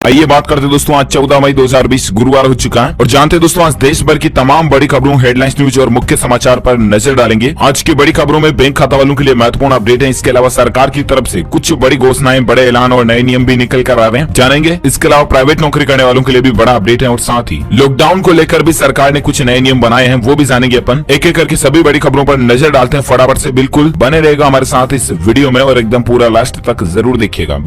आइए बात करते हैं दोस्तों, आज 14 मई 2020 गुरुवार हो चुका है और जानते हैं दोस्तों आज देश भर की तमाम बड़ी खबरों, हेडलाइंस, न्यूज और मुख्य समाचार पर नजर डालेंगे। आज की बड़ी खबरों में बैंक खाता वालों के लिए महत्वपूर्ण अपडेट है। इसके अलावा सरकार की तरफ से कुछ बड़ी घोषणाएं, बड़े ऐलान और नए नियम भी निकल कर आ रहे हैं, जानेंगे। इसके अलावा प्राइवेट नौकरी करने वालों के लिए भी बड़ा अपडेट है और साथ ही लॉकडाउन को लेकर भी सरकार ने कुछ नए नियम बनाए हैं, वो भी जानेंगे अपन। एक एक करके सभी बड़ी खबरों पर नजर डालते हैं फटाफट से। बिल्कुल बने रहेगा हमारे साथ इस वीडियो में और एकदम पूरा लास्ट तक जरूर देखिएगा।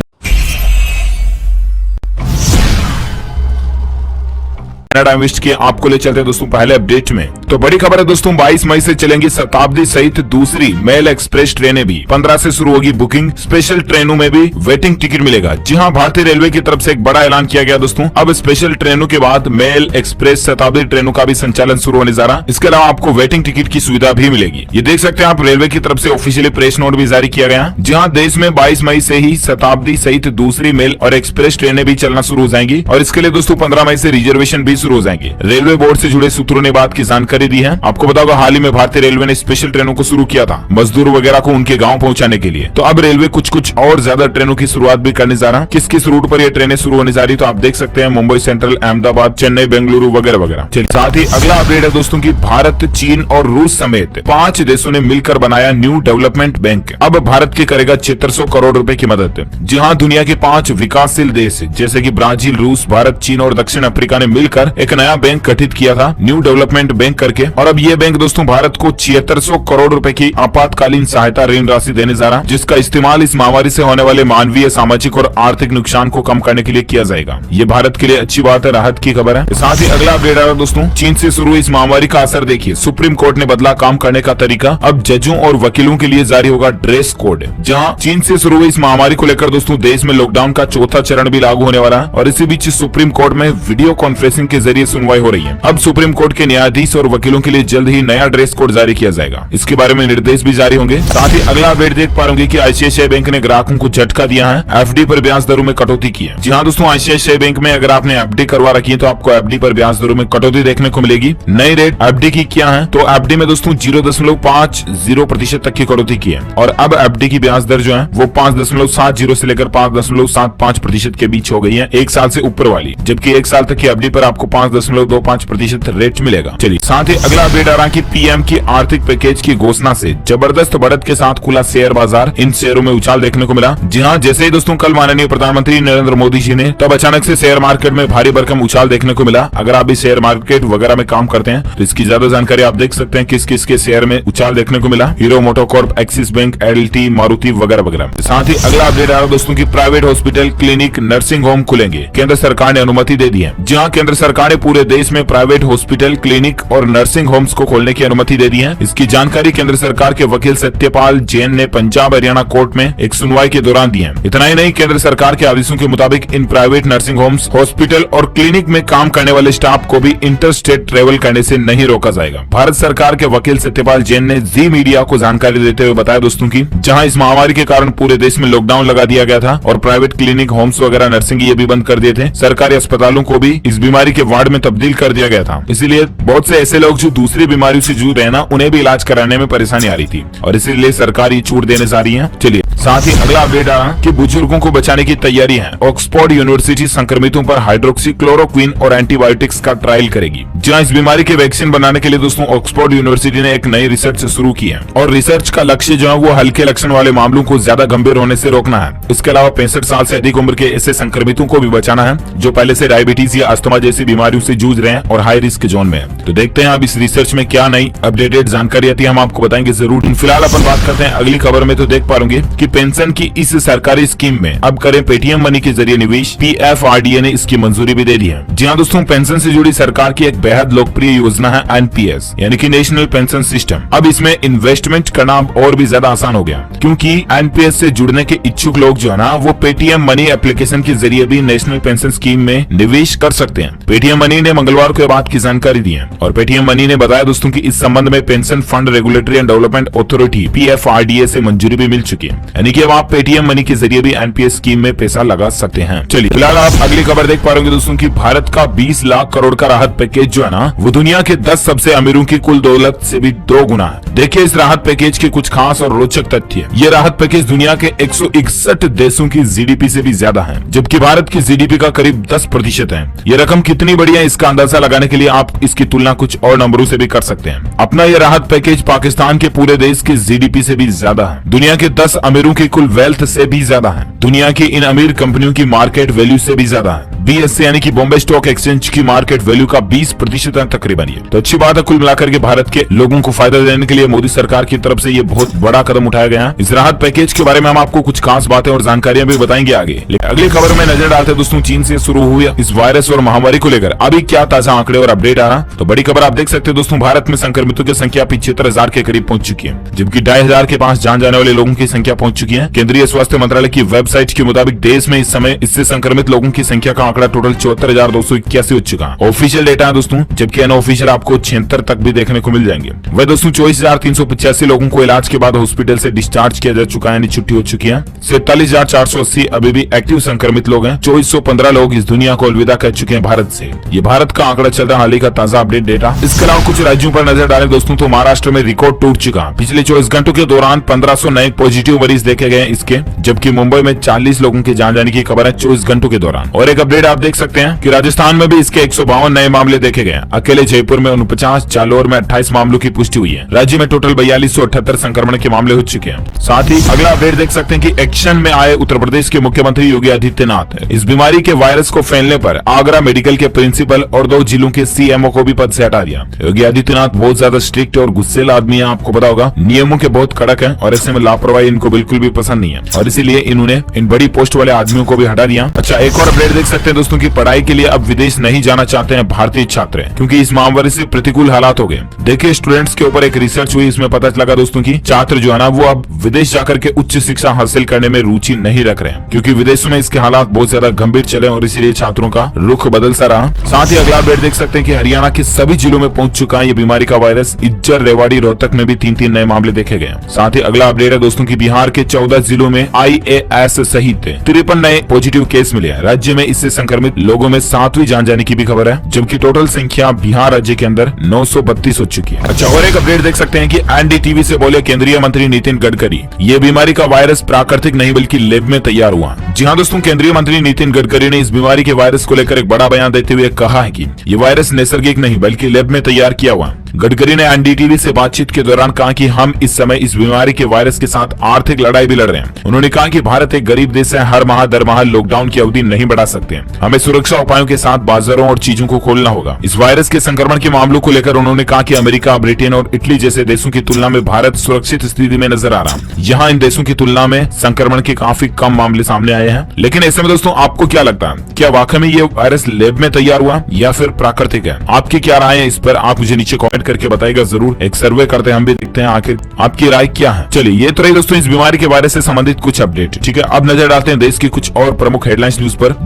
इन्वेस्ट के आपको ले चलते हैं दोस्तों पहले अपडेट में। तो बड़ी खबर है दोस्तों, 22 मई से चलेंगी शताब्दी सहित दूसरी मेल एक्सप्रेस ट्रेनें भी। 15 से शुरू होगी बुकिंग। स्पेशल ट्रेनों में भी वेटिंग टिकट मिलेगा। जी हां, भारतीय रेलवे की तरफ से एक बड़ा ऐलान किया गया दोस्तों। अब स्पेशल ट्रेनों के बाद मेल एक्सप्रेस शताब्दी ट्रेनों का भी संचालन शुरू होने जा रहा। इसके अलावा आपको वेटिंग टिकट की सुविधा भी मिलेगी। ये देख सकते हैं आप, रेलवे की तरफ से ऑफिशियली प्रेस नोट भी जारी किया गया। जी हाँ, देश में 22 मई से ही शताब्दी सहित दूसरी मेल और एक्सप्रेस ट्रेनें भी चलना शुरू हो जाएंगी और इसके लिए दोस्तों 15 मई से रिजर्वेशन भी शुरू हो जाएंगे। रेलवे बोर्ड से जुड़े सूत्रों ने बात की जानकारी दी है। आपको बताओ हाल ही में भारतीय रेलवे ने स्पेशल ट्रेनों को शुरू किया था मजदूर वगैरह को उनके गांव पहुंचाने के लिए। तो अब रेलवे कुछ और ज्यादा ट्रेनों की शुरुआत भी करने जा रहा है। किस किस रूट पर ये ट्रेनें शुरू होने जा रही, तो आप देख सकते हैं मुंबई सेंट्रल, अहमदाबाद, चेन्नई, बेंगलुरु वगैरह वगैरह। साथ ही अगला अपडेट है दोस्तों की भारत, चीन और रूस समेत 5 देशों ने मिलकर बनाया न्यू डेवलपमेंट बैंक। अब भारत की करेगा 7600 करोड़ रुपए की मदद। जी हाँ, दुनिया के 5 विकासशील देश जैसे कि ब्राजील, रूस, भारत, चीन और दक्षिण अफ्रीका ने मिलकर एक नया बैंक गठित किया था, न्यू डेवलपमेंट बैंक करके। और अब ये बैंक दोस्तों भारत को 7600 करोड़ रुपए की आपातकालीन सहायता ऋण राशि देने जा रहा, जिसका इस्तेमाल इस महामारी से होने वाले मानवीय, सामाजिक और आर्थिक नुकसान को कम करने के लिए किया जाएगा। ये भारत के लिए अच्छी बात है, राहत की खबर है। साथ ही अगला अपडेट आ रहा है दोस्तों, चीन से शुरू इस महामारी का असर देखिए। सुप्रीम कोर्ट ने बदला काम करने का तरीका। अब जजों और वकीलों के लिए जारी होगा ड्रेस कोड। जहाँ चीन से शुरू इस महामारी को लेकर दोस्तों देश में लॉकडाउन का चौथा चरण भी लागू होने वाला है और इसी बीच सुप्रीम कोर्ट में वीडियो कॉन्फ्रेंसिंग के जरिए सुनवाई हो रही है। अब सुप्रीम कोर्ट के न्यायाधीश और वकीलों के लिए जल्द ही नया ड्रेस कोड जारी किया जाएगा। इसके बारे में निर्देश भी जारी होंगे। साथ ही अगला अपडेट देख पा रहे कि आईसीआईसीआई बैंक ने ग्राहकों को झटका दिया है, एफडी पर ब्याज दरों में कटौती की है। जी हाँ दोस्तों, आईसीआईसीआई बैंक में अगर आपने एफडी करवा रखी है तो आपको एफडी पर ब्याज दरों में कटौती देखने को मिलेगी। नई रेट एफडी की क्या है, तो एफडी में दोस्तों 0.50% तक की कटौती की है और अब एफडी की ब्याज दर जो है वो 5.70 से लेकर 5.75% के बीच हो गई है, 1 साल से ऊपर वाली। जबकि 1 साल तक की एफडी पर आपको 5.25% रेट मिलेगा। चलिए साथ ही अगला अपडेट आ रहा है कि पीएम की आर्थिक पैकेज की घोषणा से जबरदस्त बढ़त के साथ खुला शेयर बाजार। इन शेयरों में उछाल देखने को मिला। जी हाँ, जैसे ही दोस्तों कल माननीय प्रधानमंत्री नरेंद्र मोदी जी ने, तब अचानक से शेयर मार्केट में भारी भरकम उछाल देखने को मिला। अगर आप भी शेयर मार्केट वगैरह में काम करते हैं तो इसकी ज्यादा जानकारी आप देख सकते हैं किस किस के शेयर में उछाल देखने को मिला। Hero MotoCorp, axis bank, LT, Maruti वगैरह वगैरह। साथ ही अगला अपडेट आ रहा है दोस्तों की private hospital, clinic, nursing home खुलेंगे। केंद्र सरकार ने अनुमति दे दी है। जी हाँ, केंद्र सरकार ने पूरे देश में प्राइवेट हॉस्पिटल, क्लिनिक और नर्सिंग होम्स को खोलने की अनुमति दे दी है। इसकी जानकारी केंद्र सरकार के वकील सत्यपाल जैन ने पंजाब हरियाणा कोर्ट में एक सुनवाई के दौरान दी है। इतना ही नहीं, केंद्र सरकार के आदेशों के मुताबिक in private nursing homes, hospital और क्लिनिक में काम करने वाले स्टाफ को भी इंटर स्टेट ट्रेवल करने से नहीं रोका जाएगा। भारत सरकार के वकील सत्यपाल जैन ने जी मीडिया को जानकारी देते हुए बताया दोस्तों की जहां इस महामारी के कारण पूरे देश में लॉकडाउन लगा दिया गया था और प्राइवेट क्लिनिक, होम्स वगैरह, नर्सिंग ये भी बंद कर दिए थे। सरकारी अस्पतालों को भी इस बीमारी के वार्ड में तब्दील कर दिया गया था। इसीलिए बहुत से ऐसे लोग जो दूसरी बीमारियों से जूझ रहे हैं ना, उन्हें भी इलाज कराने में परेशानी आ रही थी और इसीलिए सरकार ये छूट देने जा रही है। चलिए साथ ही अगला अपडेट आ रहा कि बुजुर्गों को बचाने की तैयारी है। ऑक्सफोर्ड यूनिवर्सिटी संक्रमितों पर हाइड्रोक्सीक्लोरोक्विन और एंटीबायोटिक्स का ट्रायल करेगी। जहां इस बीमारी के वैक्सीन बनाने के लिए दोस्तों ऑक्सफोर्ड यूनिवर्सिटी ने एक नई रिसर्च शुरू की है और रिसर्च का लक्ष्य जो है वो हल्के लक्षण वाले मामलों को ज्यादा गंभीर होने से रोकना है। इसके अलावा 65 साल से अधिक उम्र के ऐसे संक्रमितों को भी बचाना है जो पहले से डायबिटीज या अस्थमा जैसी बीमारियों से जूझ रहे हैं और हाई रिस्क जोन में है। तो देखते हैं अब इस रिसर्च में क्या नई अपडेटेड जानकारी आती है, हम आपको बताएंगे जरूर। फिलहाल अपन बात करते हैं अगली खबर में। तो देख पाओगे कि पेंशन की इस सरकारी स्कीम में अब करें पेटीएम मनी के जरिए निवेश। पीएफआरडीए ने इसकी मंजूरी भी दे दी है। जी हाँ दोस्तों, पेंशन से जुड़ी सरकार की एक बेहद लोकप्रिय योजना है एनपीएस यानी कि नेशनल पेंशन सिस्टम। अब इसमें इन्वेस्टमेंट करना और भी ज्यादा आसान हो गया क्योंकि एनपीएस से जुड़ने के इच्छुक लोग जो है ना वो पेटीएम मनी एप्लीकेशन के जरिए भी नेशनल पेंशन स्कीम में निवेश कर सकते हैं। पेटीएम मनी ने मंगलवार को यह बात की जानकारी दी है और पेटीएम मनी ने बताया दोस्तों कि इस संबंध में pension fund regulatory and development authority PFRDA से मंजूरी भी मिल चुकी है, यानी कि अब आप पेटीएम मनी के जरिए भी NPS स्कीम में पैसा लगा सकते हैं। चलिए फिलहाल आप अगली खबर देख पा रहे होंगे दोस्तों कि भारत का 20 लाख करोड़ का राहत पैकेज जो है ना, वो दुनिया के 10 सबसे अमीरों की कुल दौलत से भी 2 गुना है। देखिए इस राहत पैकेज के कुछ खास और रोचक तथ्य। ये राहत पैकेज दुनिया के 161 देशों की GDP से भी ज्यादा है, जबकि भारत की GDP का करीब 10% है। ये रकम कितनी बड़ी है इसका अंदाजा लगाने के लिए आप इसकी तुलना कुछ और नंबरों से भी कर सकते हैं। अपना ये राहत पैकेज पाकिस्तान के पूरे देश की GDP से भी ज्यादा है, दुनिया के 10 अमीरों की कुल वेल्थ से भी ज्यादा है, दुनिया की इन अमीर कंपनियों की मार्केट वैल्यू से भी ज्यादा है। BSE यानी कि बॉम्बे स्टॉक एक्सचेंज की मार्केट वैल्यू का 20% है तकरीबन। ये तो अच्छी बात है, कुल मिलाकर के भारत के लोगों को फायदा देने के लिए मोदी सरकार की तरफ से ये बहुत बड़ा कदम उठाया गया है। इस राहत पैकेज के बारे में हम आपको कुछ खास बातें और जानकारियां भी बताएंगे आगे। अगली खबर में नजर डालते दोस्तों चीन से शुरू हुई इस वायरस और महामारी को लेकर अभी क्या ताजा आंकड़े और अपडेट आ रहा। तो बड़ी खबर आप देख सकते हैं दोस्तों, भारत में संक्रमितों की संख्या 75,000 के करीब पहुंच चुकी है, जबकि 2,500 के पास जान जाने वाले लोगों की संख्या पहुंच चुकी है। केंद्रीय स्वास्थ्य मंत्रालय की वेबसाइट के मुताबिक देश में इस समय इससे संक्रमित लोगों की संख्या का आंकड़ा टोटल 74,281 हो चुका है। ऑफिशियल डेटा है दोस्तों, जबकि अनऑफिशियल आपको 76 तक भी देखने को मिल जाएंगे। वह दोस्तों 24,385 लोगों को इलाज के बाद हॉस्पिटल से डिस्चार्ज किया जा चुका है, यानी छुट्टी हो चुकी है। 47,480 अभी भी एक्टिव संक्रमित लोग हैं। 2415 लोग इस दुनिया को अलविदा कह चुके हैं भारत से। ये भारत का आंकड़ा चल रहा हाल ही का ताजा अपडेट डेटा। इसके अलावा कुछ राज्यों पर नजर डालें दोस्तों तो महाराष्ट्र में रिकॉर्ड टूट चुका। पिछले 24 घंटों के दौरान 1500 नए पॉजिटिव मरीज देखे गए इसके, जबकि मुंबई में 40 लोगों की जान जाने की खबर है 24 घंटों के दौरान। और एक अपडेट आप देख सकते हैं कि राजस्थान में भी इसके 152 नए मामले देखे गए। अकेले जयपुर में 49, जालोर में 28 मामलों की पुष्टि हुई है। राज्य में टोटल 4278 संक्रमण के मामले हो चुके हैं। साथ ही अगला अपडेट देख सकते हैं कि एक्शन में आए उत्तर प्रदेश के मुख्यमंत्री योगी आदित्यनाथ। इस बीमारी के वायरस को फैलने पर आगरा मेडिकल के प्रिंसिपल और 2 जिलों के CMO को भी पद से हटा दिया। योगी आदित्यनाथ बहुत ज्यादा स्ट्रिक्ट और गुस्सेल आदमी है, आपको पता होगा, नियमों के बहुत कड़क है और ऐसे में लापरवाही इनको बिल्कुल भी पसंद नहीं है और इसीलिए इन्होंने इन बड़ी पोस्ट वाले आदमियों को भी हटा दिया। अच्छा, एक और अपडेट देख सकते हैं दोस्तों की पढ़ाई के लिए अब विदेश नहीं जाना चाहते हैं भारतीय छात्र, क्योंकि इस महामारी से प्रतिकूल हालात हो गए। देखिए स्टूडेंट्स के ऊपर एक रिसर्च हुई, इसमें पता लगा दोस्तों की छात्र जो है ना वो अब विदेश जाकर के उच्च शिक्षा हासिल करने में रुचि नहीं रख रहे हैं, क्योंकि विदेशों में इसके हालात बहुत ज्यादा गंभीर चले और इसीलिए छात्रों का रुख बदल सा रहा। साथ ही अगला अपडेट देख सकते हैं कि हरियाणा के सभी जिलों में पहुंच चुका है ये बीमारी का वायरस। इज्जर, रेवाड़ी, रोहतक में भी 3-3 नए मामले देखे गए। साथ ही अगला अपडेट है दोस्तों की बिहार के 14 जिलों में IAS सहित 53 नए पॉजिटिव केस मिले हैं। राज्य में इससे संक्रमित लोगों में 7वीं जान जाने की भी खबर है, जबकि टोटल संख्या बिहार राज्य के अंदर 932 हो चुकी है। अच्छा, और एक अपडेट देख सकते हैं कि NDTV से बोले केंद्रीय मंत्री नितिन गडकरी, ये बीमारी का वायरस प्राकृतिक नहीं बल्कि लैब में तैयार हुआ। जी हाँ दोस्तों, केंद्रीय मंत्री नितिन गडकरी ने इस बीमारी के वायरस को लेकर एक बड़ा बयान देते हुए कहा है कि ये वायरस नैसर्गिक नहीं बल्कि लैब में तैयार किया हुआ। गडकरी ने NDTV से बातचीत के दौरान कहा कि हम इस समय इस बीमारी के वायरस के साथ आर्थिक लड़ाई भी लड़ रहे हैं। उन्होंने कहा कि भारत एक गरीब देश है, हर माह दर माह लॉकडाउन की अवधि नहीं बढ़ा सकते। हमें सुरक्षा उपायों के साथ बाजारों और चीजों को खोलना होगा। इस वायरस के संक्रमण के मामलों को लेकर उन्होंने कहा कि अमेरिका, ब्रिटेन और इटली जैसे देशों की तुलना में भारत सुरक्षित स्थिति में नजर आ रहा है। यहाँ इन देशों की तुलना में संक्रमण के काफी कम मामले सामने आए हैं। लेकिन ऐसे में दोस्तों आपको क्या लगता है, क्या वाकई में ये वायरस लैब में तैयार हुआ या फिर प्राकृतिक है? आपकी क्या राय है इस पर आप मुझे नीचे कमेंट करके बताइएगा जरूर। एक सर्वे करते हैं, हम भी देखते हैं आखिर आपकी राय क्या है। चलिए ये तो रही दोस्तों इस बीमारी के वायरस से संबंधित कुछ अपडेट। ठीक है, अब नजर डालते हैं देश की कुछ और प्रमुख हेडलाइंस न्यूज पर।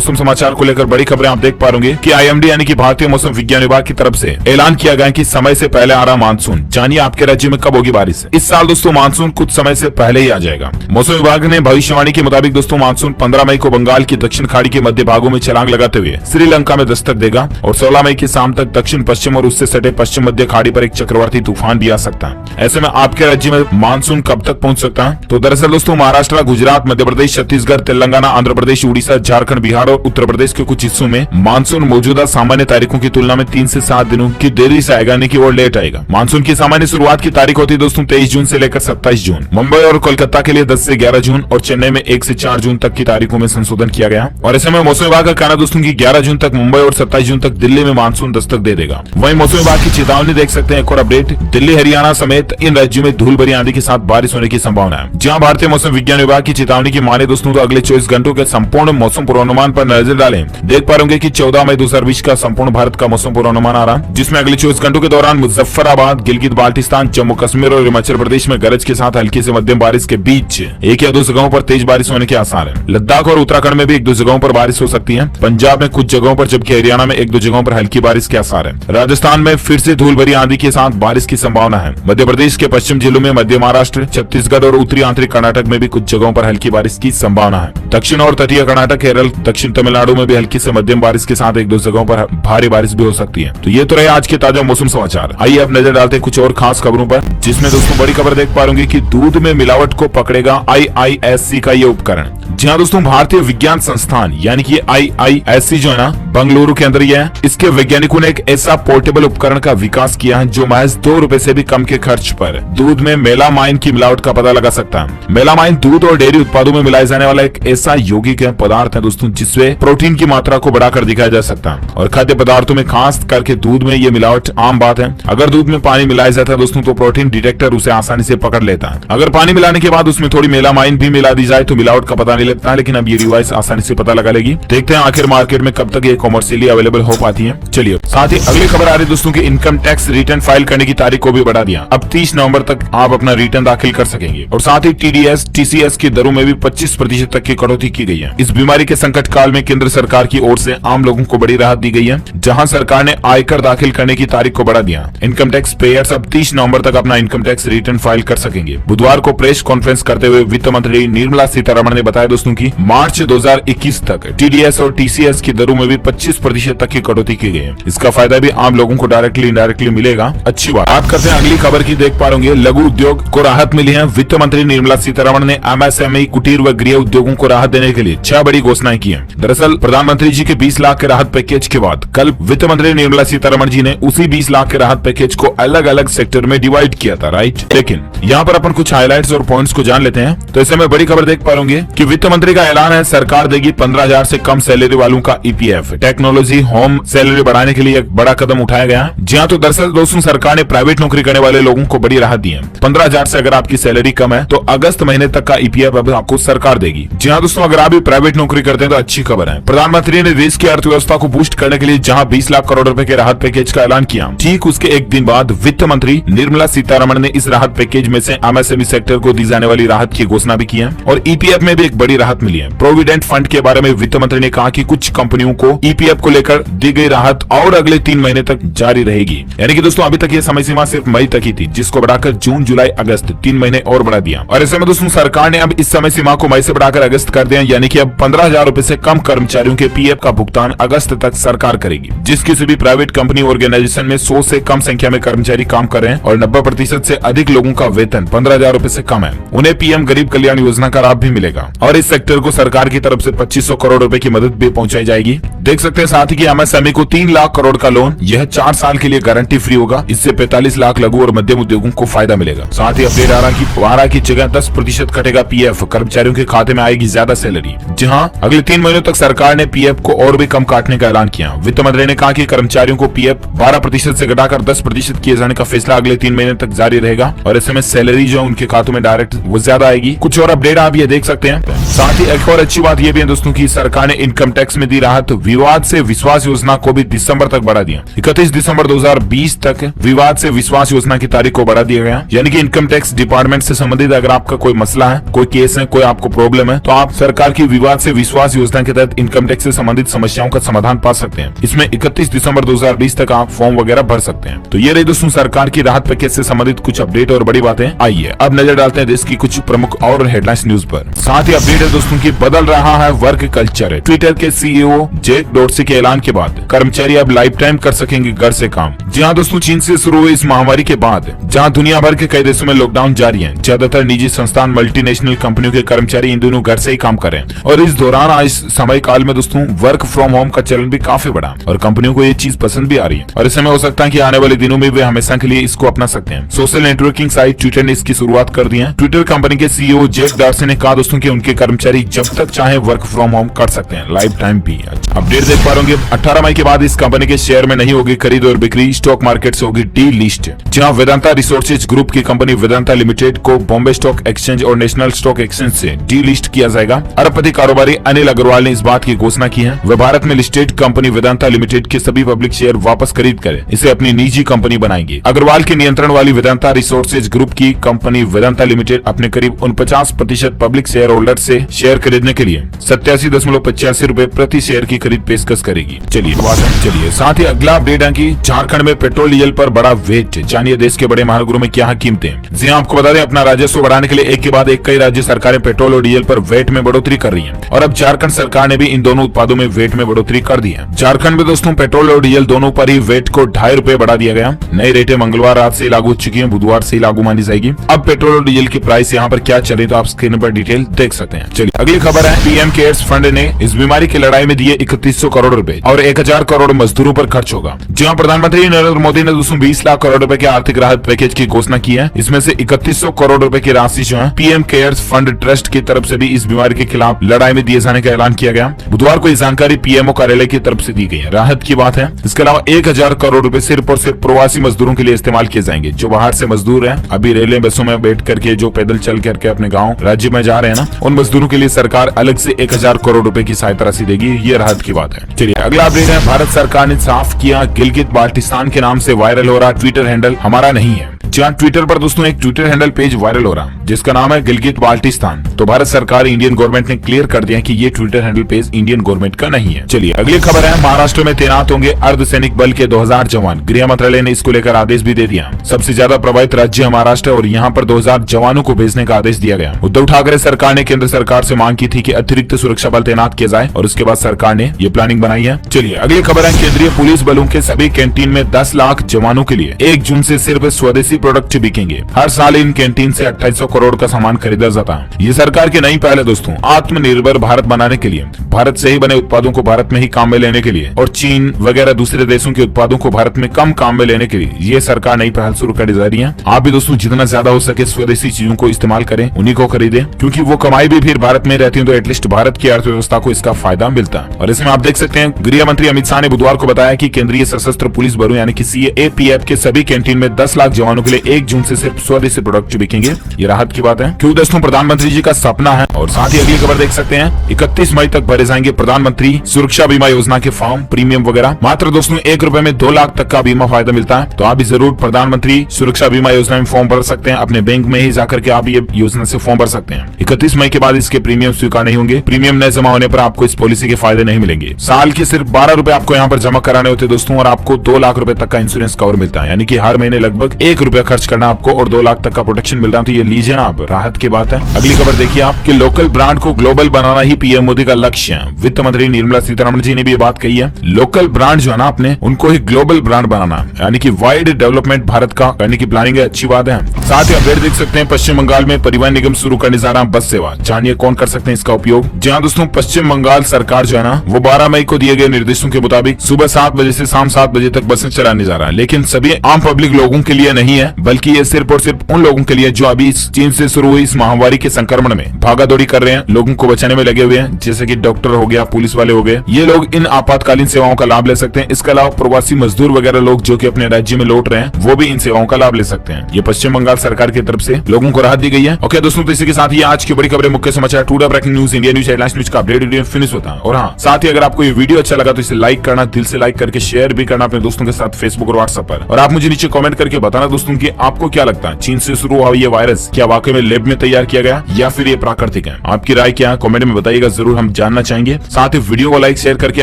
मौसम समाचार को लेकर बड़ी खबरें आप देख पा रहे कि IMD यानी कि भारतीय मौसम विज्ञान विभाग की तरफ से ऐलान किया गया कि समय से पहले आ रहा मानसून। जानिए आपके राज्य में कब होगी बारिश। इस साल दोस्तों मानसून कुछ समय से पहले ही आ जाएगा। मौसम विभाग ने भविष्यवाणी के मुताबिक दोस्तों मानसून 15 मई को बंगाल की दक्षिण खाड़ी के मध्य भागों में छलांग लगाते हुए श्रीलंका में दस्तक देगा और 16 मई की शाम तक दक्षिण पश्चिम और उससे सटे पश्चिम मध्य खाड़ी पर एक चक्रवाती तूफान भी आ सकता है। ऐसे में आपके राज्य में मानसून कब तक पहुंच सकता है? तो दरअसल दोस्तों महाराष्ट्र, गुजरात, मध्य प्रदेश, छत्तीसगढ़, तेलंगाना, आंध्र प्रदेश, उड़ीसा, झारखंड, बिहार और उत्तर प्रदेश के कुछ हिस्सों में मानसून मौजूदा सामान्य तारीखों की तुलना में 3 से 7 दिनों की देरी से आएगा, यानी कि और लेट आएगा। मानसून की सामान्य शुरुआत की तारीख होती है दोस्तों 23 जून से लेकर 27 जून। मुंबई और कोलकाता के लिए 10 से 11 जून और चेन्नई में 1 से 4 जून तक की तारीखों में संशोधन किया गया। और ऐसे में मौसम विभाग का कहना दोस्तों की 11 जून तक मुंबई और 27 जून तक दिल्ली में मानसून दस्तक दे देगा। वहीं मौसम विभाग की चेतावनी देख सकते हैं एक और अपडेट। दिल्ली, हरियाणा समेत इन राज्यों में धूल भरी आंधी के साथ बारिश होने की संभावना है। जहां भारतीय मौसम विज्ञान विभाग की चेतावनी की माने दोस्तों तो अगले 24 घंटों के संपूर्ण मौसम पूर्वानुमान पर नजर डालें, देख पा रहे कि 14 मई 2020 का संपूर्ण भारत का मौसम पूर्वानुमान आ रहा, जिसमें अगले 24 घंटों के दौरान मुजफ्फराबाद, गिलगित बाल्टिस्तान, जम्मू कश्मीर और हिमाचल प्रदेश में गरज के साथ हल्की से मध्यम बारिश के बीच एक या दो जगहों पर तेज बारिश होने के आसार है। लद्दाख और उत्तराखंड में भी एक दो जगहों पर बारिश हो सकती है। पंजाब में कुछ जगहों पर, जबकि हरियाणा में एक दो जगहों पर हल्की बारिश के आसार है। राजस्थान में फिर से धूल भरी आंधी के साथ बारिश की संभावना है। मध्य प्रदेश के पश्चिम जिलों में, मध्य महाराष्ट्र, छत्तीसगढ़ और उत्तरी आंतरिक कर्नाटक में भी कुछ जगहों पर हल्की बारिश की संभावना है। दक्षिण और तटीय कर्नाटक, केरल, दक्षिण तमिलनाडु में भी हल्की से मध्यम बारिश के साथ एक दो जगहों पर भारी बारिश भी हो सकती है। तो ये तो रहे आज के ताजा मौसम समाचार। आइए अब नजर डालते हैं कुछ और खास खबरों पर, जिसमें दोस्तों बड़ी खबर देख पा रहे कि दूध में मिलावट को पकड़ेगा IISc का ये उपकरण। जी हाँ दोस्तों, भारतीय विज्ञान संस्थान यानी कि IISc जो है ना, बंगलुरु के अंदर यह है। इसके वैज्ञानिकों ने एक ऐसा पोर्टेबल उपकरण का विकास किया है जो महज ₹2 से भी कम के खर्च पर दूध में मेलामाइन की मिलावट का पता लगा सकता है। मेलामाइन दूध और डेयरी उत्पादों में मिलाए जाने वाला एक ऐसा यौगिक पदार्थ है दोस्तों, जिससे प्रोटीन की मात्रा को बढ़ाकर दिखाया जा सकता है। और खाद्य पदार्थों में, खास करके दूध में, ये मिलावट आम बात है। अगर दूध में पानी मिलाया जाता है दोस्तों, तो प्रोटीन डिटेक्टर उसे आसानी से पकड़ लेता है। अगर पानी मिलाने के बाद उसमें थोड़ी मेलामाइन भी मिला दी जाए तो मिलावट का पता नहीं लगता है, लेकिन अब ये डिवाइस आसानी से पता लगा लेगी। देखते हैं आखिर मार्केट में कब तक ये कॉमर्शियली अवेलेबल हो पाती है। चलिए, साथ ही अगली खबर आ रही दोस्तों की इनकम टैक्स रिटर्न फाइल करने की तारीख को भी बढ़ा दिया। अब 30 नवंबर तक आप अपना रिटर्न दाखिल कर सकेंगे। और साथ ही TDS, TCS की दरों में भी 25% तक की कटौती की गई है। इस बीमारी के संकट काल में केंद्र सरकार की ओर से आम लोगों को बड़ी राहत दी गई है, जहां सरकार ने आयकर दाखिल करने की तारीख को बढ़ा दिया। इनकम टैक्स पेयर्स अब 30 नवंबर तक अपना इनकम टैक्स रिटर्न फाइल कर सकेंगे। बुधवार को प्रेस कॉन्फ्रेंस करते हुए वित्त मंत्री निर्मला सीतारमण ने बताया दोस्तों की मार्च 2021 तक TDS और TCS की दरों में भी 25% तक की कटौती की गई है। इसका फायदा भी आम लोगों को डायरेक्टली इनडायरेक्टली मिलेगा। अच्छी बात करते हैं अगली खबर की। देख पा रहे लघु उद्योग को राहत मिली है। वित्त मंत्री निर्मला सीतारमण ने MSME, कुटीर व गृह उद्योगों को राहत देने के लिए 6 बड़ी घोषणाएं की हैं। दरअसल प्रधानमंत्री जी के 20 लाख के राहत पैकेज के बाद कल वित्त मंत्री निर्मला सीतारमण जी ने उसी 20 लाख के राहत पैकेज को अलग अलग सेक्टर में डिवाइड किया था, राइट। लेकिन यहाँ पर अपन कुछ हाइलाइट्स और पॉइंट्स को जान लेते हैं। तो ऐसे में बड़ी खबर देख पा रहे कि वित्त मंत्री का ऐलान है, सरकार देगी 15,000 से कम सैलरी वालों का EPF। टेक्नोलॉजी होम सैलरी बढ़ाने के लिए एक बड़ा कदम उठाया गया है। जी हाँ, तो दरअसल दोस्तों सरकार ने प्राइवेट नौकरी करने वाले लोगों को बड़ी राहत दी है। 15,000 से अगर आपकी सैलरी कम है तो अगस्त महीने तक का EPF अब आपको सरकार देगी। जी हाँ दोस्तों, अगर आप भी प्राइवेट नौकरी करते हैं तो अच्छी खबर है। प्रधानमंत्री ने देश की अर्थव्यवस्था को बूस्ट करने के लिए जहाँ 20 लाख करोड़ रुपए के राहत पैकेज का ऐलान किया, ठीक उसके एक दिन बाद वित्त मंत्री निर्मला सीतारमण ने इस राहत पैकेज में से MSME सेक्टर को दी जाने वाली राहत की घोषणा भी की है। और EPF में भी एक बड़ी राहत मिली है। प्रोविडेंट फंड के बारे में वित्त मंत्री ने कहा कि कुछ कंपनियों को EPF को लेकर दी गई राहत और अगले 3 महीने तक जारी रहेगी। यानी कि दोस्तों अभी तक ये समय सीमा सिर्फ मई तक ही थी, जिसको बढ़ाकर जून, जुलाई, अगस्त 3 महीने और बढ़ा दिया। और ऐसे में दोस्तों सरकार ने अब इस समय सीमा को मई से बढ़ाकर अगस्त कर दिया, यानी कि अब 15,000 रुपए से कम कर्मचारियों के PF का भुगतान अगस्त तक सरकार करेगी। जिस किसी भी प्राइवेट कंपनी ऑर्गेनाइजेशन में 100 से कम संख्या में कर्मचारी काम कर रहे हैं और 90% से अधिक लोगों का वेतन 15,000 रुपए से कम है, उन्हें PM गरीब कल्याण योजना का लाभ भी मिलेगा। और इस सेक्टर को सरकार की तरफ से 2500 करोड़ रुपए की मदद भी पहुंचाई जाएगी। देख सकते हैं साथ ही कि MSME को 3 लाख करोड़ का लोन, यह 4 साल के लिए गारंटी फ्री होगा। इससे 45 लाख लघु और मध्यम उद्योगों को फायदा मिलेगा। साथ ही अपडेट आ रहा कि 12 की जगह 10% कटेगा PF, कर्मचारियों के खाते में आएगी ज्यादा सैलरी। जी हाँ, अगले 3 महीनों तक सरकार ने PF को और भी कम काटने का ऐलान किया। वित्त मंत्री ने कहा कि कर्मचारियों को PF 12% से घटाकर 10% किए जाने का फैसला अगले 3 महीने तक जारी रहेगा। और ऐसे में सैलरी जो उनके खातों में डायरेक्ट वो ज्यादा आएगी। कुछ और अपडेट आप ये देख सकते हैं। साथ ही एक और अच्छी बात ये भी है दोस्तों की सरकार ने इनकम टैक्स में दी राहत। विवाद से विश्वास योजना को भी दिसंबर तक बढ़ा दिया। 31 दिसंबर 2020 तक विवाद से विश्वास योजना की तारीख को बढ़ा दिया गया। यानी कि इनकम टैक्स डिपार्टमेंट से संबंधित अगर आपका कोई मसला है, कोई केस है, कोई आपको प्रॉब्लम है, तो आप सरकार की विवाद से विश्वास योजना के तहत इनकम टैक्स से संबंधित समस्याओं का समाधान पा सकते हैं। इसमें 31 दिसंबर 2020 तक आप फॉर्म वगैरह भर सकते हैं। तो ये रही दोस्तों सरकार की राहत पैकेज से संबंधित कुछ अपडेट और बड़ी बातें। आइए अब नजर डालते हैं देश की कुछ प्रमुख और हेडलाइंस न्यूज पर। साथ ही अपडेट है दोस्तों की बदल रहा है वर्क कल्चर। ट्विटर के CEO जैक डॉर्सी के ऐलान के बाद कर्मचारी अब लाइफ टाइम कर सकेंगे घर से काम। जी हाँ दोस्तों, चीन से शुरू हुई इस महामारी के बाद जहां दुनिया भर के कई देशों में लॉकडाउन जारी है, ज्यादातर निजी संस्थान, मल्टीनेशनल कंपनियों के कर्मचारी इन दिनों घर से ही काम कर रहे हैं। और इस दौरान आज समय काल में दोस्तों वर्क फ्रॉम होम का चलन भी काफी बढ़ा और कंपनियों को ये चीज पसंद भी आ रही है। और इस समय हो सकता है कि आने वाले दिनों में वे हमेशा के लिए इसको अपना सकते हैं। सोशल नेटवर्किंग साइट ट्विटर ने इसकी शुरुआत कर दी है। ट्विटर कंपनी के CEO जैक डॉर्सी ने कहा दोस्तों कि उनके कर्मचारी जब तक चाहे वर्क फ्रॉम होम कर सकते हैं, लाइफ टाइम भी। अपडेट देख पा रहे 18 मई के बाद इस कंपनी के शेयर में नहीं होगी खरीद और बिक्री, स्टॉक मार्केट से होगी डी लिस्ट। जहां वेदांता रिसोर्सेज ग्रुप की कंपनी वेदांता लिमिटेड को बॉम्बे स्टॉक एक्सचेंज और नेशनल स्टॉक एक्सचेंज से डी लिस्ट किया जाएगा। अरबपति कारोबारी अनिल अग्रवाल ने ने इस बात की घोषणा की है वह भारत में लिस्टेड कंपनी वेदांता लिमिटेड के सभी पब्लिक शेयर वापस खरीद कर इसे अपनी निजी कंपनी बनाएंगे। अग्रवाल के नियंत्रण वाली वेदांता रिसोर्सेज ग्रुप की कंपनी वेदांता लिमिटेड अपने करीब 49% पब्लिक शेयर होल्डर से शेयर खरीदने के लिए 87.85 रुपए प्रति शेयर की खरीद पेशकश करेगी। चलिए साथ ही अगला अपडेट है कि झारखंड में पेट्रोल डीजल पर बड़ा वेट। जानिए देश के बड़े महानगरों में क्या कीमतें। जी आपको बता दें, अपना राजस्व बढ़ाने के लिए एक के बाद एक कई राज्य सरकारें पेट्रोल और डीजल पर वेट में बढ़ोतरी कर रही है और अब झारखंड सरकार ने भी इन दोनों उत्पादों में वेट में बढ़ोतरी कर दी है। झारखंड में दोस्तों पेट्रोल और डीजल दोनों पर ही वेट को 2.5 रुपए बढ़ा दिया गया। नई रेटें मंगलवार रात से लागू हो चुकी है, बुधवार से लागू मानी जाएगी। अब पेट्रोल और डीजल की प्राइस यहाँ पर क्या चले तो आप स्क्रीन पर डिटेल देख सकते हैं। चलिए अगली खबर है, पीएम केयर्स फंड ने इस बीमारी की लड़ाई में दिए 3100 करोड़ रुपए और 1000 करोड़ मजदूरों पर खर्च होगा। जहाँ प्रधानमंत्री नरेंद्र मोदी ने 20 लाख करोड़ रुपए के आर्थिक राहत पैकेज की घोषणा की है। इसमें से 3100 करोड़ रुपए की राशि जो है पीएम केयर्स फंड ट्रस्ट की तरफ से भी इस बीमारी के खिलाफ लड़ाई में दिए जाने का ऐलान किया गया। बुधवार को ये जानकारी पीएमओ कार्यालय की तरफ से दी गई है। राहत की बात है। इसके अलावा 1000 करोड़ रुपए सिर्फ और सिर्फ प्रवासी मजदूरों के लिए इस्तेमाल किए जाएंगे। जो बाहर से मजदूर हैं, अभी रेलवे बसों में बैठ करके जो पैदल चल करके अपने गाँव राज्य में जा रहे हैं ना, उन मजदूरों के लिए सरकार अलग से 1000 करोड़ रुपए की सहायता राशि देगी। ये राहत की बात है। चलिए अगला अपडेट है, भारत सरकार ने साफ किया गिलगित बाल्टिस्तान के नाम से वायरल हो रहा ट्विटर हैंडल हमारा नहीं है। जहाँ ट्विटर पर दोस्तों एक ट्विटर हैंडल पेज वायरल हो रहा जिसका नाम है गिलगित बाल्टिस्तान, तो भारत सरकार इंडियन गवर्नमेंट ने क्लियर कर दिया कि ये Twitter handle page Indian government का नहीं है। चलिए अगली खबर है, महाराष्ट्र में तैनात होंगे अर्धसैनिक बल के 2000 जवान। गृह मंत्रालय ने इसको लेकर आदेश भी दे दिया। सबसे ज्यादा प्रभावित राज्य महाराष्ट्र और यहाँ पर 2000 जवानों को भेजने का आदेश दिया गया। उद्धव ठाकरे सरकार ने केंद्र सरकार से मांग की थी कि अतिरिक्त सुरक्षा बल तैनात किया जाए और उसके बाद सरकार ने ये प्लानिंग बनाई है। चलिए अगली खबर है, केंद्रीय पुलिस बलों के सभी कैंटीन में 10 लाख जवानों के लिए 1 जून से सिर्फ स्वदेशी प्रोडक्ट बिकेंगे। हर साल इन कैंटीन से 2800 करोड़ का सामान खरीदा जाता है। ये सरकार की नई पहल है दोस्तों, आत्मनिर्भर भारत बनाने के लिए, भारत से ही बने उत्पादों को भारत में ही काम में लेने के लिए और चीन वगैरह दूसरे देशों के उत्पादों को भारत में कम काम में लेने के लिए ये सरकार नई पहल शुरू कर जा रही है। आप भी दोस्तों जितना ज्यादा हो सके स्वदेशी चीजों को इस्तेमाल करें, उन्हीं को खरीदें, क्योंकि वो कमाई भी फिर भारत में रहती है तो एटलीस्ट भारत की अर्थव्यवस्था को इसका फायदा मिलता है। और इसमें आप देख सकते हैं, गृह मंत्री अमित शाह ने बुधवार को बताया कि केंद्रीय सशस्त्र पुलिस बलों यानी कि सीएपीएफ के सभी कैंटीन में 10 लाख जवानों के लिए 1 जून से सिर्फ स्वदेशी प्रोडक्ट बिकेंगे। ये राहत की बात है, क्यों दोस्तों प्रधानमंत्री जी का सपना है। और साथ ही अगली खबर देख सकते हैं, 31 मई तक भरे जाएंगे प्रधानमंत्री सुरक्षा बीमा योजना के फॉर्म, प्रीमियम वगैरह। मात्र दोस्तों 1 रुपए में 2 लाख तक का बीमा फायदा मिलता है। तो आप भी जरूर प्रधानमंत्री सुरक्षा बीमा योजना में फॉर्म भर सकते हैं। अपने बैंक में ही जाकर के आप ये योजना से फॉर्म भर सकते हैं। 31 मई के बाद इसके प्रीमियम स्वीकार नहीं होंगे। प्रीमियम न जमा होने पर आपको इस पॉलिसी के फायदे नहीं मिलेंगे। साल के सिर्फ 12 रुपए आपको यहाँ पर जमा कराने होते दोस्तों और आपको 2 लाख रुपए तक का इंश्योरेंस कवर मिलता है। यानी कि हर महीने लगभग 1 रुपया खर्च करना आपको और 2 लाख तक का प्रोटेक्शन मिल रहा है। तो ये लीजिए ना आप, राहत की बात है। अगली खबर देखिए आप कि लोकल ब्रांड को ग्लोबल बनाना ही पीएम मोदी का लक्ष्य है। वित्त मंत्री निर्मला सीतारमण जी ने भी ये बात कही है। लोकल ब्रांड जो है ना अपने, उनको ही ग्लोबल ब्रांड बनाना है, यानी कि वाइड डेवलपमेंट भारत का करने की प्लानिंग है। अच्छी बात है। साथ ही अपडेट देख सकते हैं, पश्चिम बंगाल में परिवहन निगम शुरू करने जा रहा है बस सेवा। जानिए कौन कर सकते हैं इसका उपयोग। जहाँ दोस्तों पश्चिम बंगाल सरकार जो है ना, वो 12 मई को दिए गए निर्देशों के मुताबिक सुबह 7 बजे से शाम 7 बजे तक बसें चलाने जा रहा है। लेकिन सभी आम पब्लिक लोगों के लिए नहीं है, बल्कि ये सिर्फ और सिर्फ उन लोगों के लिए जो अभी चीन से शुरू हुई इस महामारी के संक्रमण में भागा दौड़ी कर रहे हैं, लोगों को बचाने में लगे हुए हैं, जैसे कि डॉक्टर हो गया, पुलिस वाले हो गए। ये लोग इन आपातकालीन सेवाओं का लाभ ले सकते हैं। इसके अलावा प्रवासी मजदूर वगैरह लोग जो कि अपने राज्य में लौट रहे हैं, वो भी इन सेवाओं का लाभ ले सकते हैं। ये पश्चिम बंगाल सरकार की तरफ से लोगों को राहत दी गई है। ओके दोस्तों, तो इसी के साथ ही आज की बड़ी खबरें, मुख्य समाचार, today breaking news, India news, headlines news का अपडेट वीडियो फिनिश होता है। और हाँ, साथ ही अगर आपको ये वीडियो अच्छा लगा तो इसे लाइक करना, दिल से लाइक करके शेयर भी करना अपने दोस्तों के साथ फेसबुक और व्हाट्सएप पर। और आप मुझे नीचे कमेंट करके बताना दोस्तों कि आपको क्या लगता है, चीन से शुरू हुआ ये वायरस क्या वाकई में लैब में तैयार किया गया या फिर ये प्राकृतिक है। आपकी राय क्या है कमेंट में बताइएगा, जरूर हम जानना चाहेंगे। साथ ही वीडियो को लाइक शेयर करके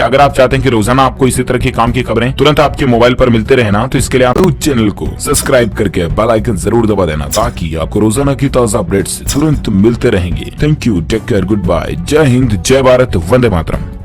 अगर आप चाहते हैं कि रोजाना आपको इसी तरह की काम की खबरें तुरंत आपके मोबाइल पर मिलते रहे ना, तो इसके लिए आप चैनल को सब्सक्राइब करके बेल आइकन जरूर दबा देना, ताकि आपको रोजाना की ताजा अपडेट्स तुरंत मिलते रहेंगे। Thank you, take care, good bye, जय हिंद, जय भारत, वंदे मातरम।